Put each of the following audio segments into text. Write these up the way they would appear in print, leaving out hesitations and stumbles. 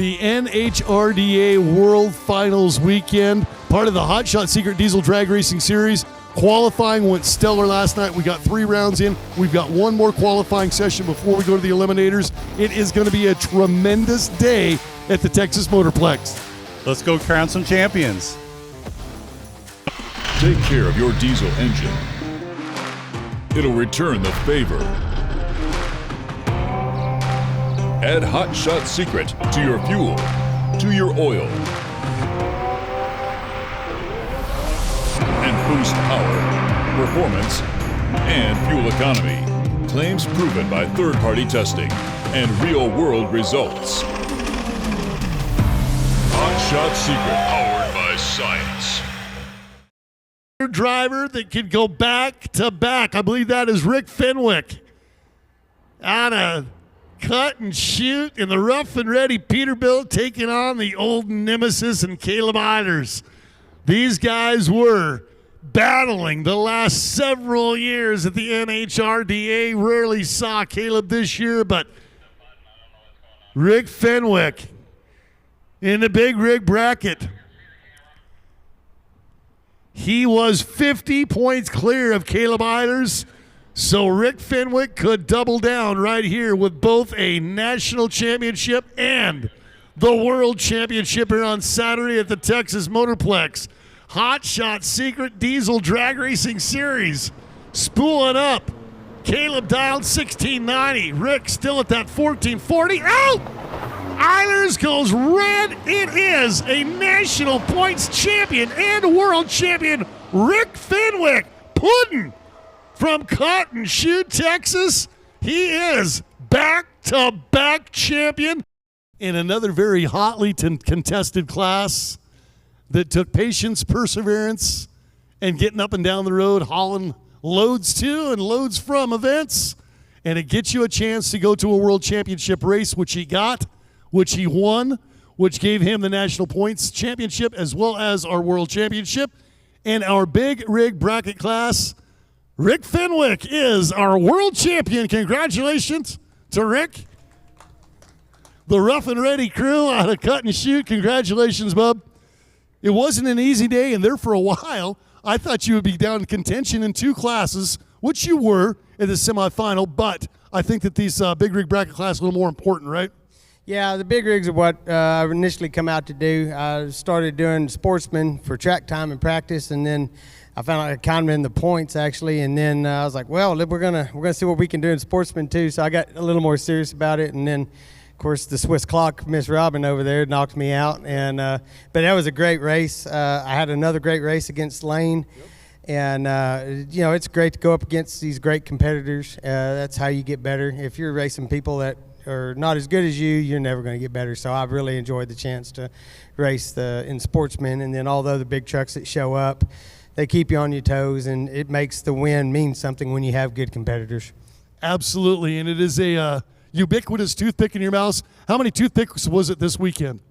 the NHRDA World Finals weekend, part of the Hot Shot Secret Diesel Drag Racing Series. Qualifying went stellar last night. We got 3 rounds in. We've got one more qualifying session before we go to the Eliminators. It is going to be a tremendous day at the Texas Motorplex. Let's go crown some champions. Take care of your diesel engine. It'll return the favor. Add Hot Shot Secret to your fuel, to your oil, and boost power, performance, and fuel economy. Claims proven by third-party testing and real-world results. Hot Shot Secret, powered by science. Driver that can go back to back. I believe that is Rick Fenwick. Out of cut and shoot in the rough and ready Peterbilt, taking on the old nemesis and Caleb Eilers. These guys were battling the last several years at the NHRDA. Rarely saw Caleb this year, but Rick Fenwick in the big rig bracket. He was 50 points clear of Caleb Eilers, so Rick Fenwick could double down right here with both a national championship and the world championship here on Saturday at the Texas Motorplex. Hot Shot Secret Diesel Drag Racing Series spooling up. Caleb dialed 1690. Rick still at that 1440. Out! Eilers goes red. It is a national points champion and world champion, Rick Fenwick. Puddin' from Cotton Shoe, Texas. He is back-to-back champion in another very hotly contested class that took patience, perseverance, and getting up and down the road, hauling loads to and loads from events. And it gets you a chance to go to a world championship race, which he got, which he won, which gave him the national points championship as well as our world championship. And our big rig bracket class, Rick Fenwick is our world champion. Congratulations to Rick. The rough and ready crew out of Cut and Shoot, congratulations, bub. It wasn't an easy day, and there for a while, I thought you would be down in contention in 2 classes, which you were in the semifinal, but I think that these big rig bracket class are a little more important, right? Yeah, the big rigs are what I initially come out to do. I started doing Sportsman for track time and practice, and then I found out I counted in the points actually, and then I was like, well, we're gonna see what we can do in Sportsman too. So I got a little more serious about it, and then of course the Swiss clock, Miss Robin over there, knocked me out. And but that was a great race. I had another great race against Lane. Yep. And, you know, it's great to go up against these great competitors. That's how you get better. If you're racing people that are not as good as you, you're never going to get better. So I've really enjoyed the chance to race in Sportsman. And then although the big trucks that show up, they keep you on your toes, and it makes the win mean something when you have good competitors. Absolutely, and it is a ubiquitous toothpick in your mouth. How many toothpicks was it this weekend?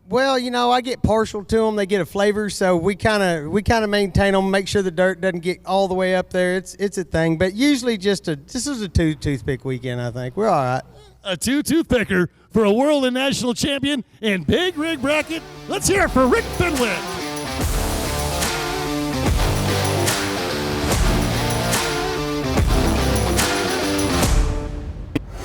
Well, you know, I get partial to them. They get a flavor, so we kind of maintain them, make sure the dirt doesn't get all the way up there. It's a thing, but usually this is a 2 toothpick weekend. I think we're all right. A 2 toothpicker for a world and national champion in big rig bracket. Let's hear it for Rick Fenwick.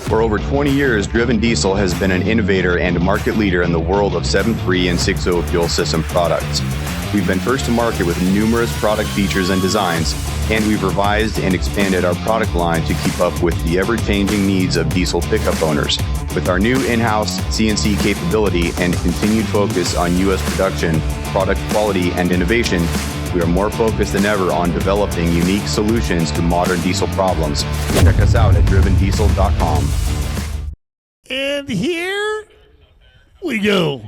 For over 20 years, Driven Diesel has been an innovator and a market leader in the world of 7.3 and 6.0 fuel system products. We've been first to market with numerous product features and designs, and we've revised and expanded our product line to keep up with the ever-changing needs of diesel pickup owners. With our new in-house CNC capability and continued focus on U.S. production, product quality, and innovation, we are more focused than ever on developing unique solutions to modern diesel problems. Check us out at drivendiesel.com. And here we go.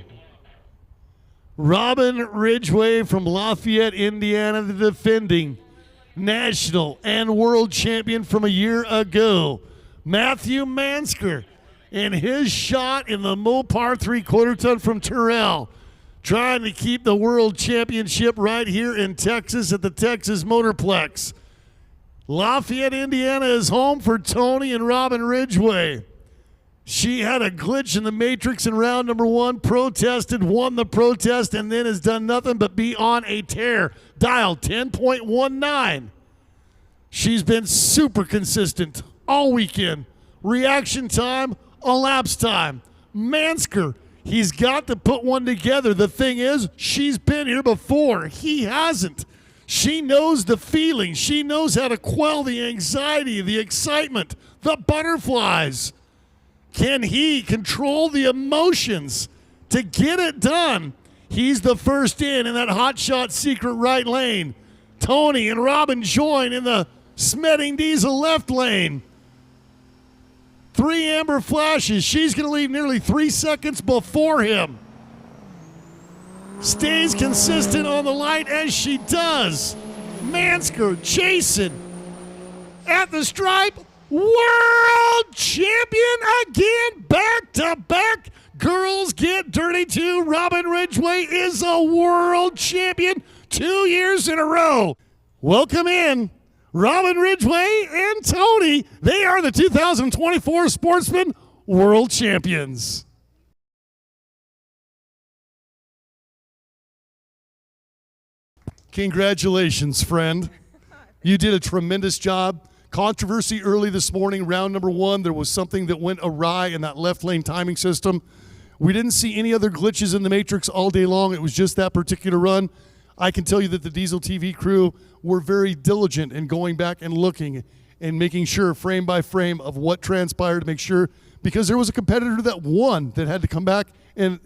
Robin Ridgway from Lafayette, Indiana, the defending national and world champion from a year ago. Matthew Mansker and his shot in the Mopar 3/4 ton from Terrell, trying to keep the world championship right here in Texas at the Texas Motorplex. Lafayette, Indiana is home for Tony and Robin Ridgway. She had a glitch in the matrix in round number 1, protested, won the protest, and then has done nothing but be on a tear. Dial 10.19. She's been super consistent all weekend. Reaction time, elapsed time. Mansker, he's got to put one together. The thing is, she's been here before. He hasn't. She knows the feeling. She knows how to quell the anxiety, the excitement, the butterflies. Can he control the emotions to get it done? He's the first in that hot shot secret right lane. Tony and Robin join in the Smedding Diesel left lane. 3 amber flashes. She's going to leave nearly 3 seconds before him. Stays consistent on the light as she does. Mansker, Jason, at the stripe. World champion again, back to back. Girls get dirty too. Robin Ridgway is a world champion 2 years in a row. Welcome in Robin Ridgway and Tony. They are the 2024 Sportsman World Champions. Congratulations, friend. You did a tremendous job. Controversy early this morning, round number 1. There was something that went awry in that left lane timing system. We didn't see any other glitches in the matrix all day long. It was just that particular run. I can tell you that the Diesel TV crew were very diligent in going back and looking and making sure frame by frame of what transpired to make sure, because there was a competitor that won that had to come back and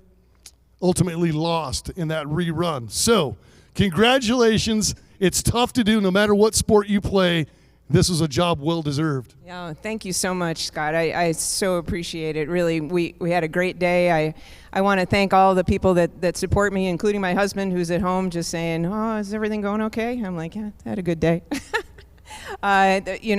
ultimately lost in that rerun. So congratulations. It's tough to do no matter what sport you play. This was a job well deserved. Yeah, thank you so much, Scott. I so appreciate it. Really, we had a great day. I want to thank all the people that support me, including my husband, who's at home just saying, "Oh, is everything going okay?" I'm like, "Yeah, I had a good day."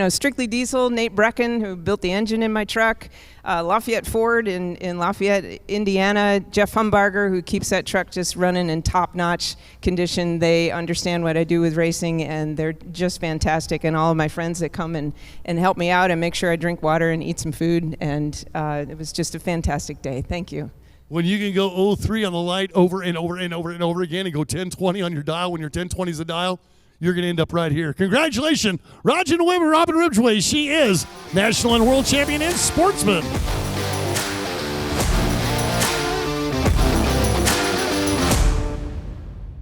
Strictly Diesel, Nate Brecken, who built the engine in my truck, Lafayette Ford in Lafayette, Indiana, Jeff Humbarger, who keeps that truck just running in top-notch condition. They understand what I do with racing, and they're just fantastic. And all of my friends that come and help me out and make sure I drink water and eat some food. And it was just a fantastic day. Thank you. When you can go 03 on the light over and over and over and over again and go 1020 on your dial when your 1020 is the dial, you're going to end up right here. Congratulations, Roger and Weber, Robin Ridgway. She is national and world champion in Sportsman.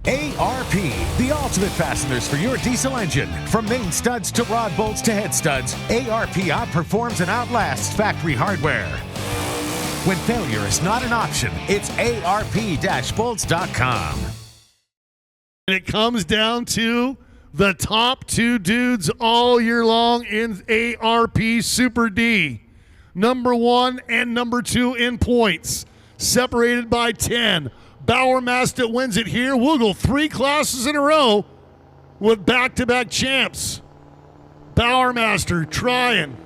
ARP, the ultimate fasteners for your diesel engine. From main studs to rod bolts to head studs, ARP outperforms and outlasts factory hardware. When failure is not an option, it's ARP-bolts.com. And it comes down to the top 2 dudes all year long in ARP Super D. Number 1 and number 2 in points, separated by 10. Bowermaster wins it here. We'll go 3 classes in a row with back-to-back champs. Bowermaster trying,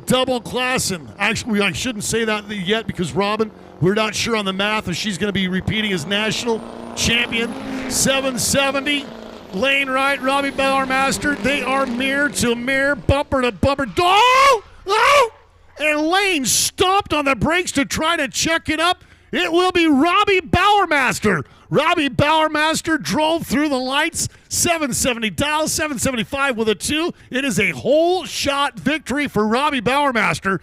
double classing. Actually, I shouldn't say that yet because Robin, we're not sure on the math if she's going to be repeating as national champion. 770, lane right, Robby Bowermaster. They are mirror to mirror, bumper to bumper. Oh! And Lane stomped on the brakes to try to check it up. It will be Robby Bowermaster. Robby Bowermaster drove through the lights. 770 dial, 775 with a 2. It is a whole shot victory for Robby Bowermaster.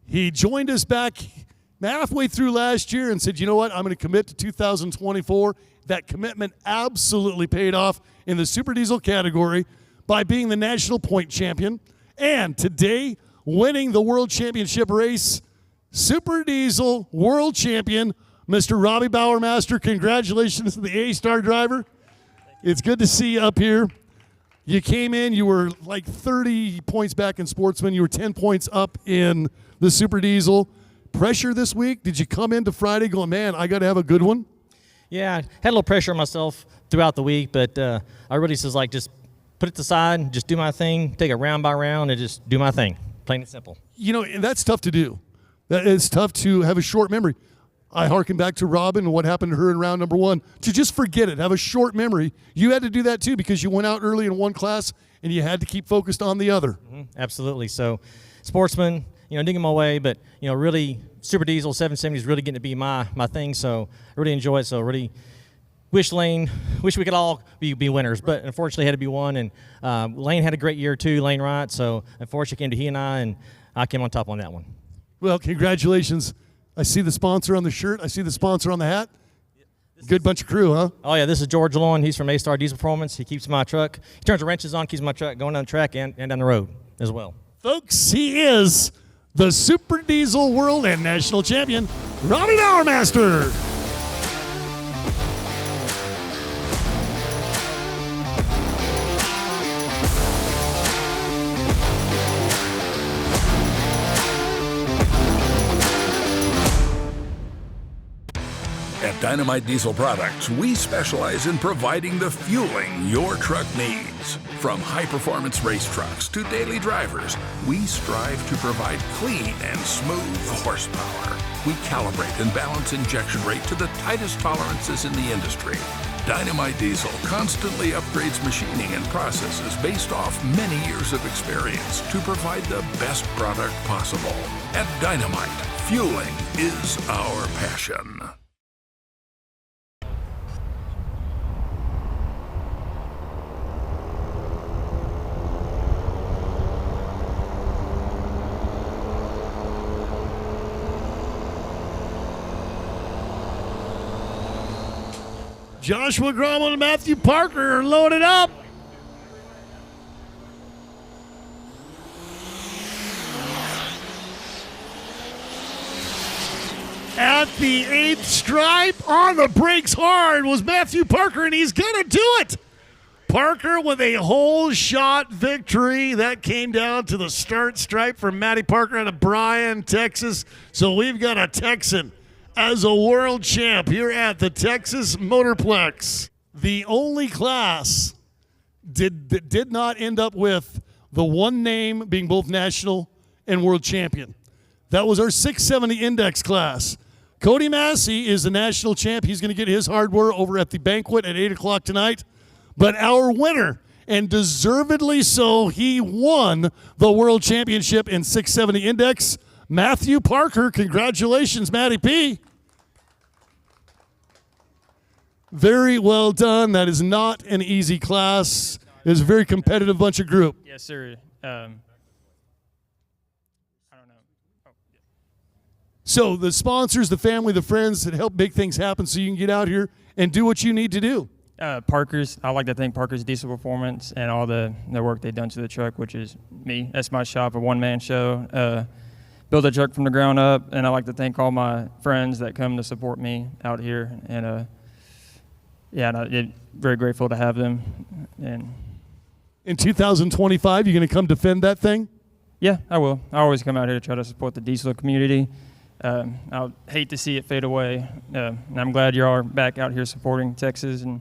He joined us back halfway through last year and said, you know what, I'm going to commit to 2024. That commitment absolutely paid off in the Super Diesel category by being the national point champion. And today, winning the World Championship race, Super Diesel World Champion, Mr. Robby Bowermaster. Congratulations to the A-Star driver. It's good to see you up here. You came in, you were like 30 points back in Sportsman. You were 10 points up in the Super Diesel. Pressure this week? Did you come into Friday going, man, I got to have a good one? Yeah, I had a little pressure on myself throughout the week, but I really just just put it aside, just do my thing, take it round by round, and just do my thing. Plain and simple. You know, and that's tough to do. It's tough to have a short memory. I hearken back to Robin and what happened to her in round number 1. To just forget it, have a short memory. You had to do that too because you went out early in one class and you had to keep focused on the other. Absolutely. So, Sportsman, digging my way. But really, Super Diesel 770 is really getting to be my thing. So I really enjoy it. So really wish we could all be winners, but unfortunately had to be one. And Lane had a great year too, Lane Wright. So unfortunately came to he and I came on top on that one. Well, congratulations. I see the sponsor on the shirt. I see the sponsor on the hat. Good bunch of crew, huh? Oh, yeah, this is George Lowen. He's from A-Star Diesel Performance. He keeps my truck. He turns the wrenches on, keeps my truck going down the track and down the road as well. Folks, he is the Super Diesel World and National Champion, Robby Bowermaster. At Dynamite Diesel Products, we specialize in providing the fueling your truck needs. From high-performance race trucks to daily drivers, we strive to provide clean and smooth horsepower. We calibrate and balance injection rate to the tightest tolerances in the industry. Dynamite Diesel constantly upgrades machining and processes based off many years of experience to provide the best product possible. At Dynamite, fueling is our passion. Joshua Grommel and Matthew Parker are loaded up. At the 8th stripe, on the brakes hard was Matthew Parker, and he's going to do it. Parker with a whole shot victory. That came down to the start stripe for Matty Parker out of Bryan, Texas. So we've got a Texan as a world champ here at the Texas Motorplex. The only class that did not end up with the one name being both national and world champion. That was our 670 index class. Cody Massey is the national champ. He's going to get his hardware over at the banquet at 8 o'clock tonight. But our winner, and deservedly so, he won the world championship in 670 index. Matthew Parker, congratulations, Matty P. Very well done. That is not an easy class. It was a very competitive bunch of group. Yes, sir. I don't know. Oh, yeah. So the sponsors, the family, the friends that help make things happen so you can get out here and do what you need to do. Parker's, I like to thank Parker's Diesel Performance and all the work they've done to the truck, which is me. That's my shop, a one-man show. Build a truck from the ground up, and I like to thank all my friends that come to support me out here. And I'm very grateful to have them. And in 2025, you're going to come defend that thing? Yeah, I will. I always come out here to try to support the diesel community. I'll hate to see it fade away. And I'm glad you all are back out here supporting Texas. And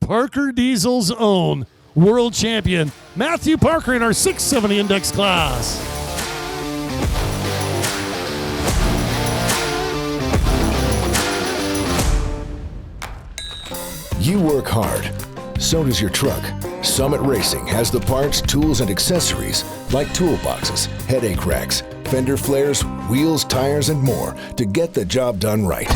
Parker Diesel's own world champion, Matthew Parker, in our 670 index class. You work hard. So does your truck. Summit Racing has the parts, tools, and accessories like toolboxes, headache racks, fender flares, wheels, tires, and more to get the job done right.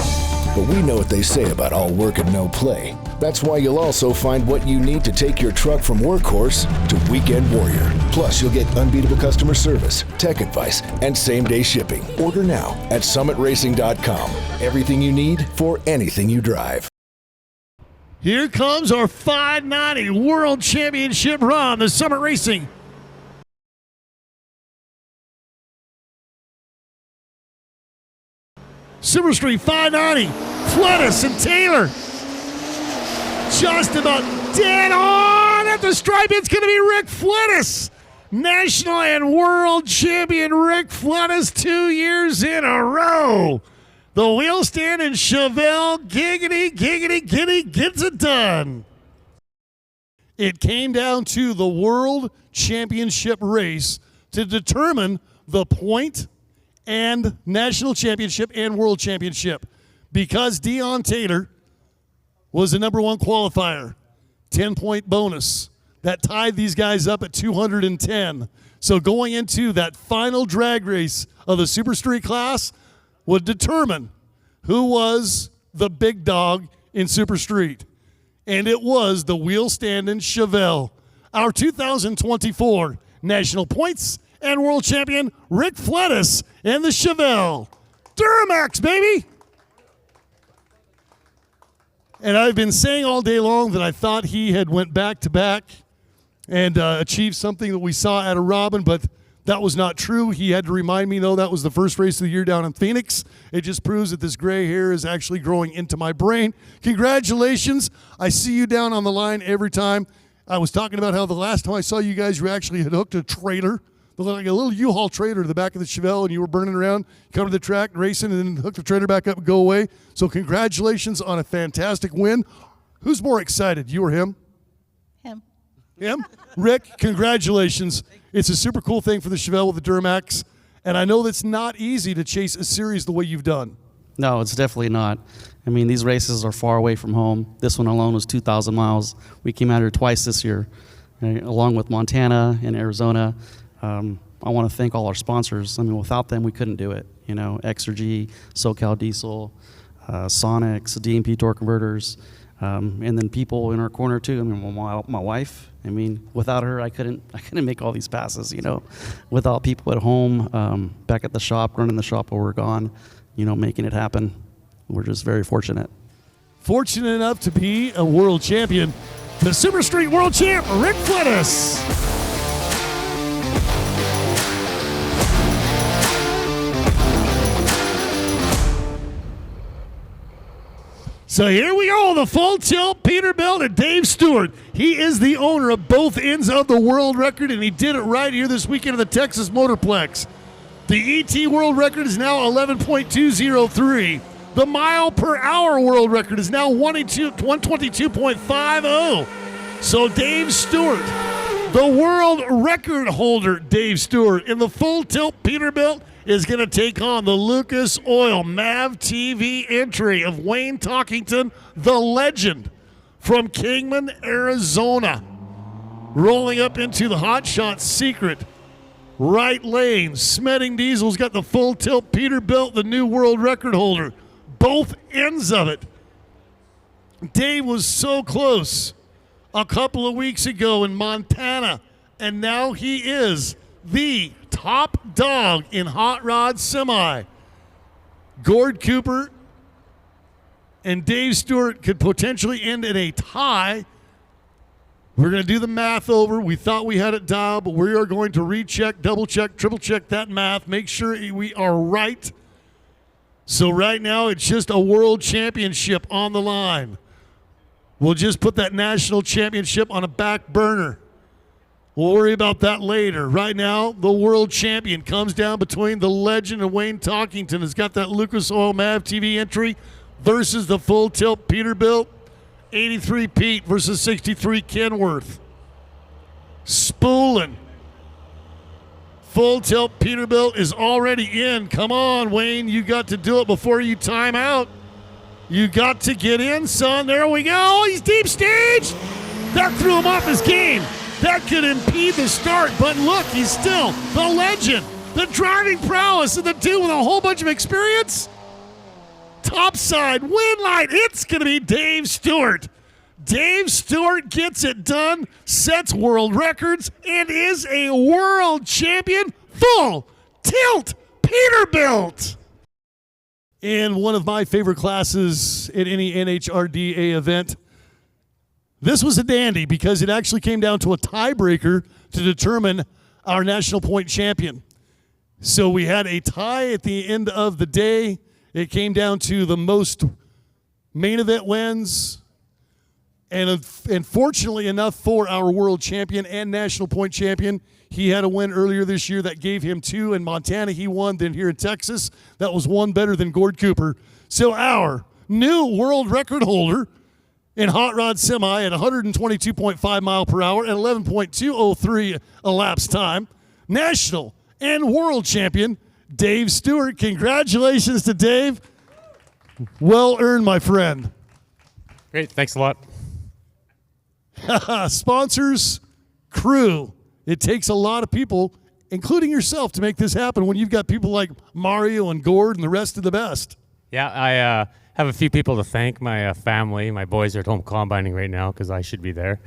But we know what they say about all work and no play. That's why you'll also find what you need to take your truck from workhorse to weekend warrior. Plus, you'll get unbeatable customer service, tech advice, and same-day shipping. Order now at summitracing.com. Everything you need for anything you drive. Here comes our 590 World Championship run, the Summit Racing. Silver Street 590, Fletes and Taylor. Just about dead on at the stripe. It's going to be Rick Fletes. National and World Champion Rick Fletes 2 years in a row. The wheel stand and Chevelle, giggity, giggity, giddy, gets it done. It came down to the World Championship race to determine the point and National Championship and World Championship. Because Deon Taylor was the number one qualifier, 10-point bonus. That tied these guys up at 210. So going into that final drag race of the Super Street class would determine who was the big dog in Super Street. And it was the wheel-standing Chevelle. Our 2024 National Points and World Champion, Rick Fletes, and the Chevelle. Duramax, baby! And I've been saying all day long that I thought he had went back-to-back and achieved something that we saw out of Robin, but that was not true. He had to remind me, no, that was the first race of the year down in Phoenix. It just proves that this gray hair is actually growing into my brain. Congratulations. I see you down on the line every time. I was talking about how the last time I saw you guys, you actually had hooked a trailer, like a little U-Haul trailer to the back of the Chevelle, and you were burning around, come to the track, racing, and then hook the trailer back up and go away. So congratulations on a fantastic win. Who's more excited, you or him? Him? Rick, congratulations. It's a super cool thing for the Chevelle with the Duramax, and I know that's not easy to chase a series the way you've done. No, it's definitely not. I mean, these races are far away from home. This one alone was 2,000 miles. We came out here twice this year, along with Montana and Arizona. I want to thank all our sponsors. I mean, without them, we couldn't do it. You know, Exergy, SoCal Diesel, Sonics, DMP Torque Converters, and then people in our corner too. I mean, my wife. I mean, without her, I couldn't make all these passes. You know, without people at home, back at the shop, running the shop while we're gone, you know, making it happen. We're just very fortunate. Fortunate enough to be a world champion, the Super Street World Champ, Rick Fletes. So here we go, the full tilt Peterbilt and Dave Stewart. He is the owner of both ends of the world record, and he did it right here this weekend at the Texas Motorplex. The ET world record is now 11.203. The mile per hour world record is now 122.50. So Dave Stewart, the world record holder, Dave Stewart, in the full tilt Peterbilt, is going to take on the Lucas Oil MAV TV entry of Wayne Talkington, the legend from Kingman, Arizona. Rolling up into the Hot Shot Secret right lane. Smeding Diesel's got the full tilt Peterbilt, the new world record holder. Both ends of it. Dave was so close a couple of weeks ago in Montana, and now he is the top dog in hot rod semi. Gord Cooper and Dave Stewart could potentially end in a tie. We're going to do the math over. We thought we had it dialed, but we are going to recheck, double check, triple check that math, make sure we are right. So right now it's just a world championship on the line. We'll just put that national championship on a back burner. We'll worry about that later. Right now, the world champion comes down between the legend and Wayne Talkington. Has got that Lucas Oil MAV TV entry versus the full tilt Peterbilt. 83 Pete versus 63 Kenworth. Spooling. Full tilt Peterbilt is already in. Come on, Wayne. You got to do it before you time out. You got to get in, son. There we go. He's deep stage. That threw him off his game. That could impede the start, but look, he's still the legend, the driving prowess of the two with a whole bunch of experience. Topside, win light, it's going to be Dave Stewart. Dave Stewart gets it done, sets world records, and is a world champion, full tilt Peterbilt. In one of my favorite classes at any NHRDA event, this was a dandy because it actually came down to a tiebreaker to determine our national point champion. So we had a tie at the end of the day. It came down to the most main event wins. And fortunately enough for our world champion and national point champion, he had a win earlier this year that gave him 2. In Montana, he won. Then here in Texas, that was 1 better than Gord Cooper. So our new world record holder in hot rod semi at 122.5 mile per hour and 11.203 elapsed time, national and world champion Dave Stewart. Congratulations to Dave. Well earned, my friend. Great, thanks a lot. Sponsors, crew. It takes a lot of people including yourself, to make this happen when you've got people like Mario and Gord and the rest of the best? Yeah, I have a few people to thank. My family, my boys are at home combining right now because I should be there.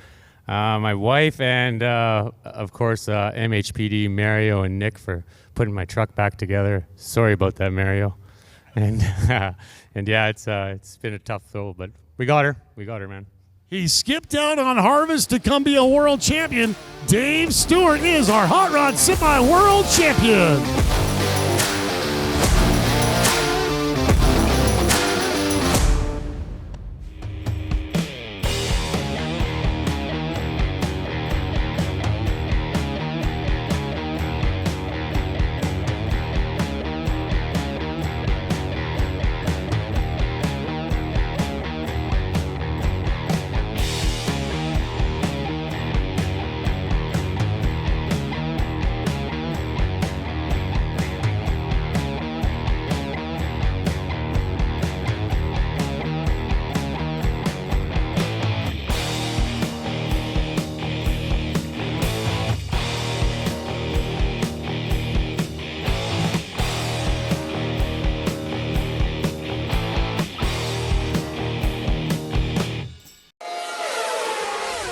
My wife and, of course, MHPD, Mario and Nick for putting my truck back together. Sorry about that, Mario. And and yeah, it's been a tough though, but we got her. We got her, man. He skipped out on Harvest to come be a world champion. Dave Stewart is our Hot Rod Semi-World Champion.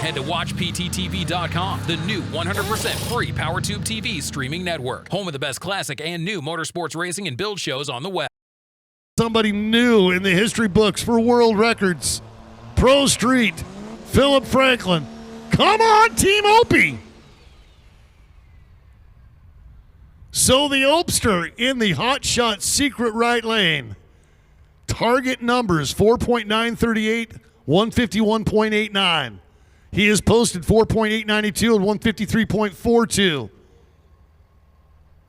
Head to WatchPTTV.com, the new 100% free PowerTube TV streaming network. Home of the best classic and new motorsports racing and build shows on the web. Somebody new in the history books for world records. Pro Street, Phillip Franklin. Come on, Team Opie! So the Opster in the Hot Shot secret right lane. Target numbers 4.938, 151.89. He has posted 4.892 and 153.42.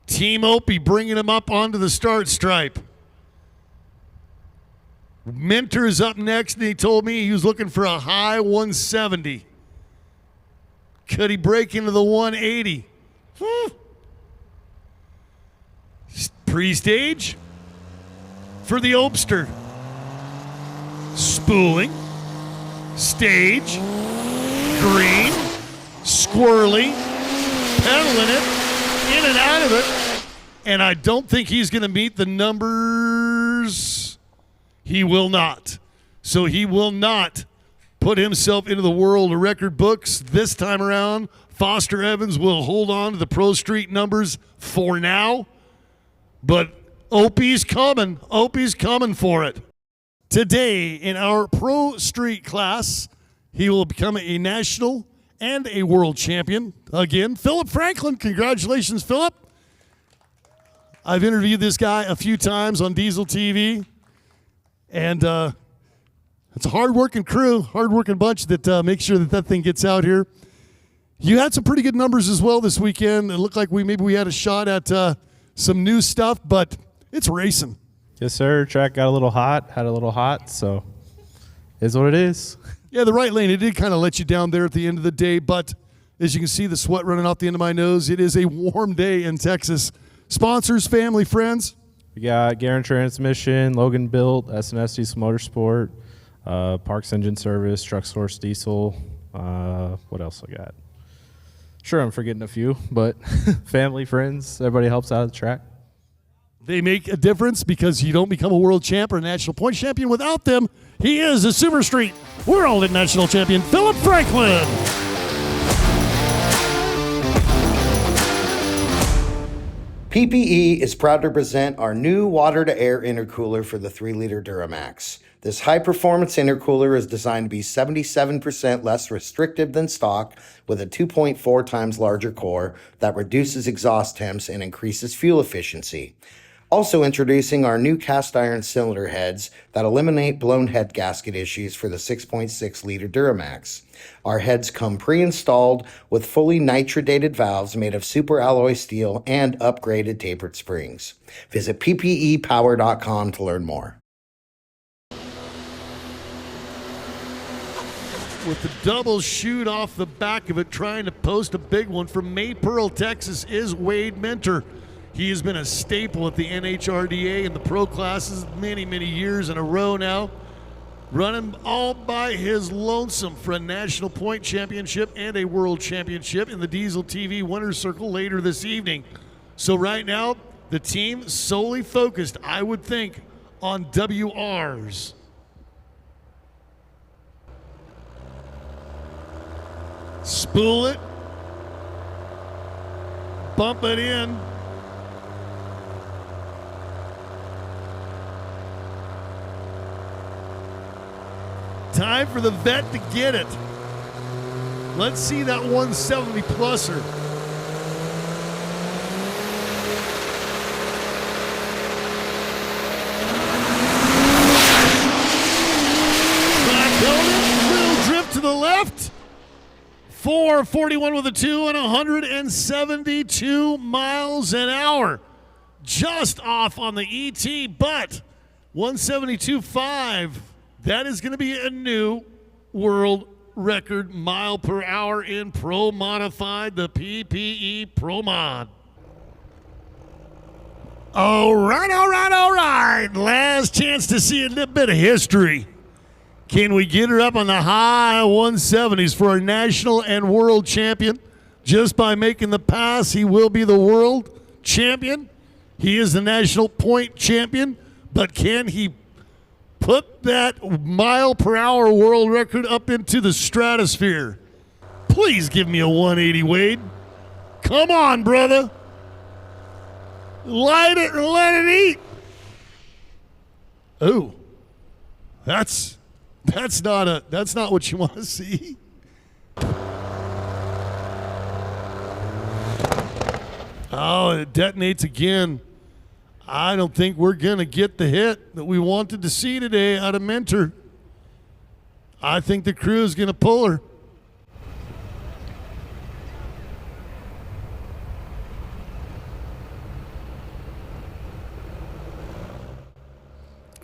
Team Opie bringing him up onto the start stripe. Minter is up next, and he told me he was looking for a high 170. Could he break into the 180? Pre-stage for the Opster. Spooling. Stage. Green. Squirrely. Pedaling it. In and out of it. And I don't think he's going to meet the numbers. He will not. So he will not put himself into the world record books this time around. Foster Evans will hold on to the Pro Street numbers for now. But Opie's coming. Opie's coming for it. Today in our Pro Street class, he will become a national and a world champion again. Phillip Franklin. Congratulations, Phillip. I've interviewed this guy a few times on Diesel TV. And it's a hard-working crew, hard-working bunch that makes sure that that thing gets out here. You had some pretty good numbers as well this weekend. It looked like maybe we had a shot at some new stuff, but it's racing. Yes, sir. Track got a little hot, so is what it is. Yeah, the right lane, it did kind of let you down there at the end of the day, but as you can see, the sweat running off the end of my nose, it is a warm day in Texas. Sponsors, family, friends. We got Garen Transmission, Logan Built, S&S Diesel Motorsport, Parks Engine Service, Truck Source Diesel. What else I got? Sure, I'm forgetting a few, but family, friends, everybody helps out at the track. They make a difference because you don't become a world champ or a national point champion without them. He is a Super Street World and National Champion, Phillip Franklin. PPE is proud to present our new water-to-air intercooler for the 3-liter Duramax. This high-performance intercooler is designed to be 77% less restrictive than stock with a 2.4 times larger core that reduces exhaust temps and increases fuel efficiency. Also introducing our new cast iron cylinder heads that eliminate blown head gasket issues for the 6.6-liter Duramax. Our heads come pre-installed with fully nitrodated valves made of super alloy steel and upgraded tapered springs. Visit ppepower.com to learn more. With the double shoot off the back of it, trying to post a big one from Maypearl, Texas, is Wade Minter. He has been a staple at the NHRDA and the pro classes many, many years in a row now. running all by his lonesome for a national point championship and a world championship in the Diesel TV Winner's Circle later this evening. So right now, the team solely focused, I would think, on WRs. Spool it. Bump it in. Time for the vet to get it. Let's see that 170 pluser. Back on it. Little drift to the left. 441 with a 2 and 172 miles an hour. Just off on the ET, but 172.5. That is going to be a new world record mile per hour in Pro Modified, the PPE Pro Mod. All right. Last chance to see a little bit of history. Can we get her up on the high 170s for our national and world champion? Just by making the pass, he will be the world champion. He is the national point champion, but can he put that mile per hour world record up into the stratosphere? Please give me a 180, Wade. Come on, brother. Light it and let it eat. Oh, that's not what you want to see. Oh, it detonates again. I don't think we're going to get the hit that we wanted to see today out of Mentor. I think the crew is going to pull her.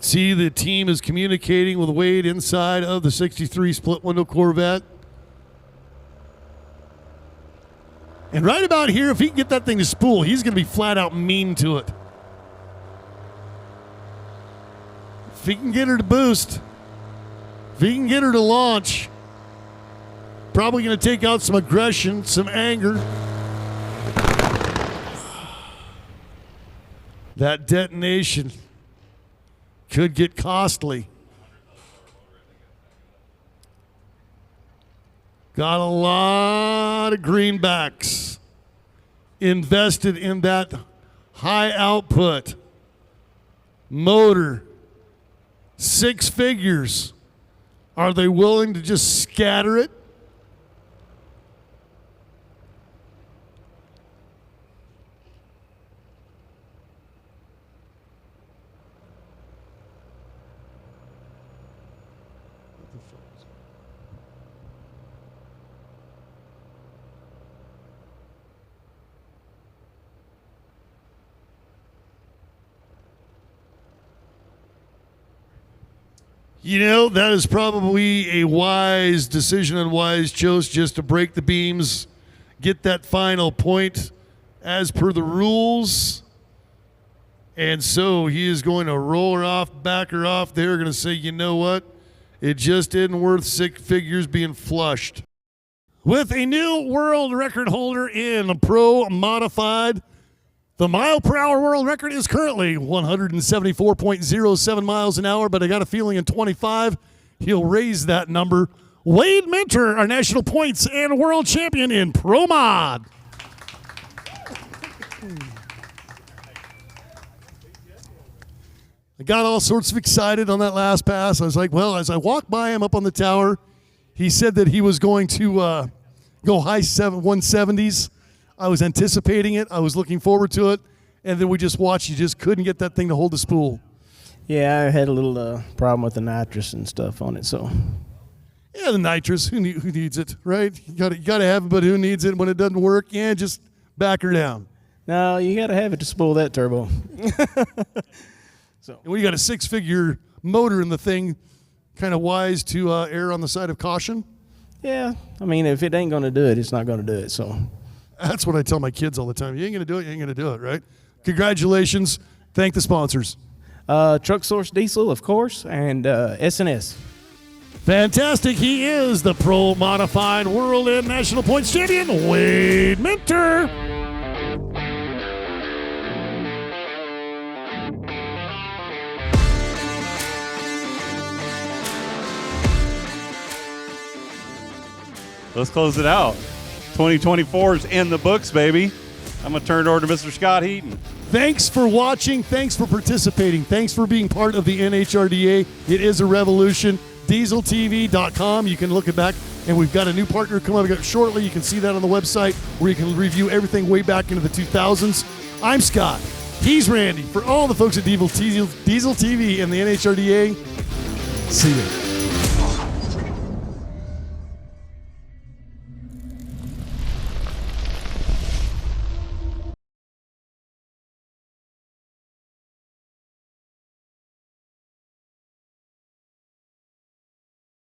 See, the team is communicating with Wade inside of the 63 split window Corvette. And right about here, if he can get that thing to spool, he's going to be flat out mean to it. If he can get her to boost, if he can get her to launch, probably going to take out some aggression, some anger. That detonation could get costly. Got a lot of greenbacks invested in that high output motor. 6 figures. Are they willing to just scatter it? You know, that is probably a wise decision and wise choice, just to break the beams, get that final point as per the rules. And so he is going to roll her off, back her off. They're going to say, you know what? It just isn't worth 6 figures being flushed. With a new world record holder in Pro Modified, the mile per hour world record is currently 174.07 miles an hour, but I got a feeling in 25 he'll raise that number. Wade Mentor, our national points and world champion in Pro Mod. I got all sorts of excited on that last pass. I was like, well, as I walked by him up on the tower, he said that he was going to go high 170s. I was anticipating it. I was looking forward to it. And then we just watched. You just couldn't get that thing to hold the spool. Yeah, I had a little problem with the nitrous and stuff on it. So, yeah, the nitrous. Who needs it, right? You got to have it, but who needs it when it doesn't work? Yeah, just back her down. No, you got to have it to spool that turbo. So when you got a 6-figure motor in the thing, kind of wise to err on the side of caution. Yeah, I mean, if it ain't going to do it, it's not going to do it. So. That's what I tell my kids all the time. You ain't going to do it, you ain't going to do it, right? Congratulations. Thank the sponsors. Truck Source Diesel, of course, and SNS. Fantastic. He is the Pro Modified World and National Points Champion, Wade Minter. Let's close it out. 2024 is in the books, baby. I'm going to turn it over to Mr. Scott Heaton. Thanks for watching. Thanks for participating. Thanks for being part of the NHRDA. It is a revolution. DieselTV.com. You can look it back. And we've got a new partner coming up shortly. You can see that on the website where you can review everything way back into the 2000s. I'm Scott. He's Randy. For all the folks at Diesel TV and the NHRDA, see you.